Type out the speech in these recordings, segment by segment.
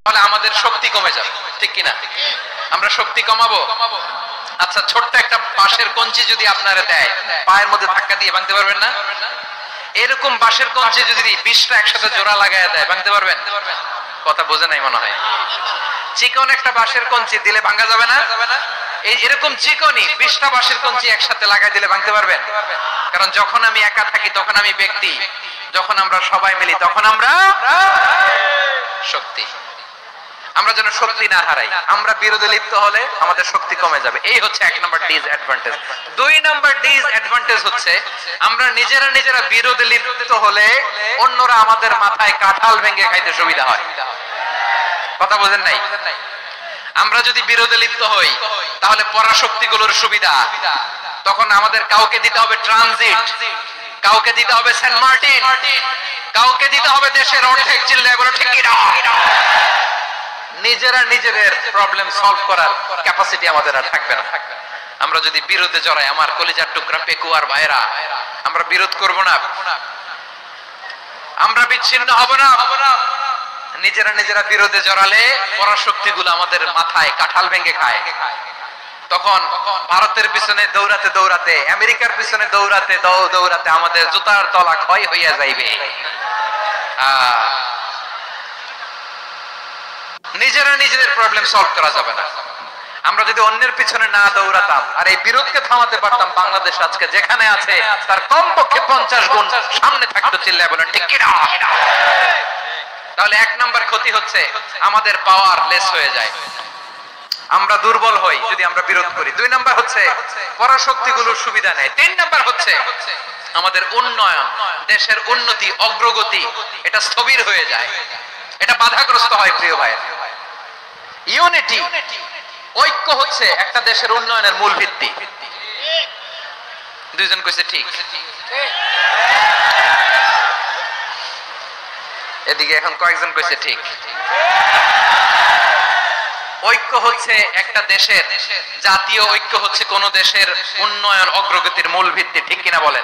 তাহলে আমাদের শক্তি কমে যাবে, ঠিক কিনা? আমরা শক্তি কমাবো। আচ্ছা, ছোট্ট একটা বাঁশের কঞ্চি যদি আপনারা দেয়, পায়ের মধ্যে ধাক্কা দিয়ে ভাঙতে পারবেন না? এরকম বাঁশের কঞ্চি যদি 20টা একসাথে জোড়া লাগায় দেয়, ভাঙতে পারবেন? কথা বোঝে নাই মনে হয়। চিকন একটা বাঁশের কঞ্চি দিলে ভাঙা যাবে না? এরকম চিকনই 20টা বাঁশের কঞ্চি একসাথে লাগাই দিলে ভাঙতে পারবেন? কারণ যখন আমি একা থাকি তখন আমি ব্যক্তি, যখন আমরা সবাই মিলি তখন আমরা শক্তি। আমরা যেন শক্তি না হারাই। আমরা বিরোধে লিপ্ত হলে আমাদের শক্তি কমে যাবে। এই হচ্ছে 1 নাম্বার ডিসঅ্যাডভান্টেজ। 2 নাম্বার ডিসঅ্যাডভান্টেজ হচ্ছে আমরা নিজেরা বিরোধে লিপ্ত হলে অন্যরা আমাদের মাথায় কাঁঠাল ভেঙে খাইতে সুবিধা হয়। কথা বোঝেন নাই? আমরা যদি বিরোধে লিপ্ত হই তাহলে পরাশক্তিগুলোর সুবিধা, তখন আমাদের কাউকে দিতে হবে ট্রানজিট, কাউকে দিতে হবে সেন্ট মার্টিন, কাউকে দিতে হবে দেশের অর্ধেক। চিল্লায় বলো ঠিক কি না? নিজেদের প্রবলেম সলভ করার ক্যাপাসিটি আমাদের আর থাকবে না। আমরা যদি বিরোধে জড়াই, আমার কলিজার টুকরা পেকু আর ভাইরা, আমরা বিরোধ করব না, আমরা বিচ্ছিন্ন হব না। নিজেরা বিরোধে জড়ালে পরাশক্তিগুলো আমাদের মাথায় কাঁঠাল ভেঙে খায়। তখন ভারতের পিছনে দৌড়াতে দৌড়াতে, আমেরিকার পিছনে দৌড়াতে দৌড়াতে আমাদের জুতার তলা ক্ষয় হইয়া যাইবে। নিজেদের প্রবলেম সলভ করা যাবে না। আমরা যদি অন্যের পিছনে না দৌড়াতাম আর এই বিরোধকে থামাতে পারতাম, বাংলাদেশ আজকে যেখানে আছে তার কমপক্ষে 50 গুণ সামনে থাকতো। চিল্লায় বলেন ঠিক কি না? তাহলে 1 নাম্বার ক্ষতি হচ্ছে আমাদের পাওয়ার লেস হয়ে যায়, আমরা দুর্বল হই যদি আমরা বিরোধ করি। 2 নাম্বার হচ্ছে পরাশক্তিগুলোর সুবিধা নেয়। 3 নাম্বার হচ্ছে আমাদের উন্নয়ন, দেশের উন্নতি, অগ্রগতি এটা স্থবির হয়ে যায়, এটা বাধাগ্রস্ত হয়। প্রিয় ভাই, ইউনিটি, ঐক্য হচ্ছে একটা দেশের উন্নয়নের মূল ভিত্তি। দুইজন কইছে ঠিক, এদিকে এখন কয়েকজন কইছে ঠিক। ঐক্য হচ্ছে একটা দেশের, জাতীয় ঐক্য হচ্ছে কোন দেশের উন্নয়ন অগ্রগতির মূল ভিত্তি, ঠিক কিনা বলেন?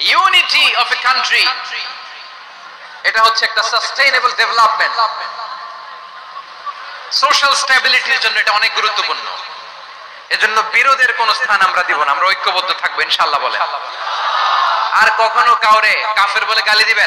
ইউনিটি অফ এ কান্ট্রি, এটা হচ্ছে একটা সাস্টেইনেবল ডেভেলপমেন্ট, সোশ্যাল স্ট্যাবিলিটির জন্য এটা অনেক গুরুত্বপূর্ণ। এজন্য বিরোধের কোন স্থান আমরা দিব না, আমরা ঐক্যবদ্ধ থাকবো ইনশাআল্লাহ। বলে আর কখনো কাউরে কাফের বলে গালি দিবেন?